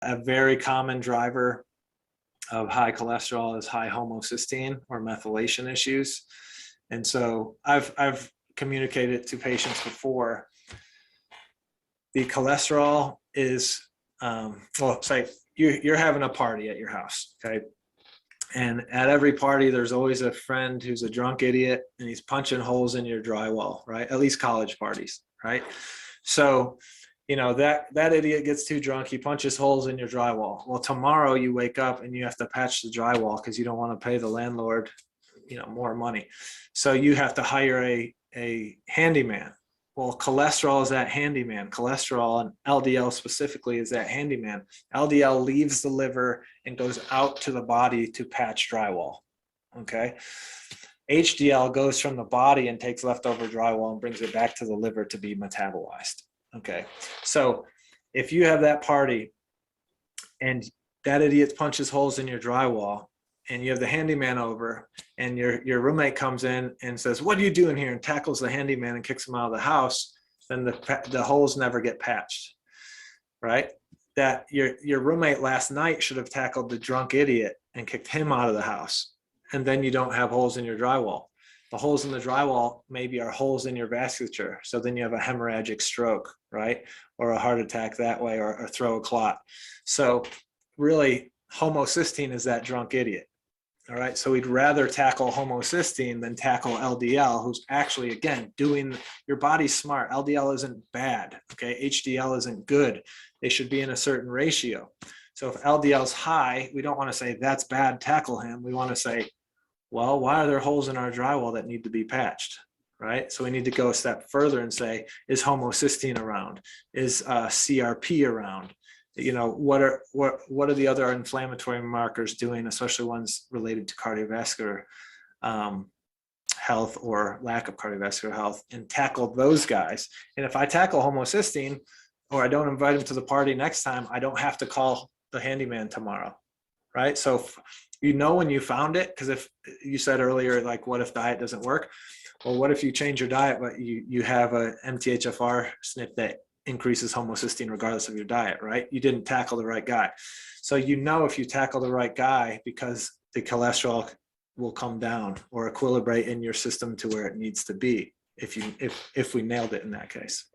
A very common driver of high cholesterol is high homocysteine or methylation issues. And so I've communicated to patients before, the cholesterol is, well, say you're having a party at your house, okay? And at every party, there's always a friend who's a drunk idiot and he's punching holes in your drywall, right? At least college parties, right? So, you know, that idiot gets too drunk, he punches holes in your drywall. Well, tomorrow you wake up and you have to patch the drywall because you don't want to pay the landlord, you know, more money. So you have to hire a handyman. Well, cholesterol is that handyman. Cholesterol, and LDL specifically, is that handyman. LDL leaves the liver and goes out to the body to patch drywall, okay? HDL goes from the body and takes leftover drywall and brings it back to the liver to be metabolized, okay? So if you have that party and that idiot punches holes in your drywall, and you have the handyman over, and your roommate comes in and says, "What are you doing here?" and tackles the handyman and kicks him out of the house, then the holes never get patched, right? That your roommate last night should have tackled the drunk idiot and kicked him out of the house, and then you don't have holes in your drywall. The holes in the drywall maybe are holes in your vasculature, so then you have a hemorrhagic stroke, right? Or a heart attack that way, or throw a clot. So really, homocysteine is that drunk idiot. All right, so we'd rather tackle homocysteine than tackle LDL, who's actually, again, doing, your body's smart. LDL isn't bad, okay? HDL isn't good. They should be in a certain ratio. So if LDL's high, we don't want to say that's bad, tackle him. We want to say, well, why are there holes in our drywall that need to be patched, right? So we need to go a step further and say, is homocysteine around? Is CRP around? You know, what are the other inflammatory markers doing, especially ones related to cardiovascular health or lack of cardiovascular health, and tackle those guys. And if I tackle homocysteine, or I don't invite him to the party next time, I don't have to call the handyman tomorrow, right? So you know when you found it, because if you said earlier, like, what if diet doesn't work? Well, what if you change your diet, but you have a MTHFR SNP that increases homocysteine regardless of your diet, right? You didn't tackle the right guy. So you know if you tackle the right guy, because the cholesterol will come down or equilibrate in your system to where it needs to be, if we nailed it in that case.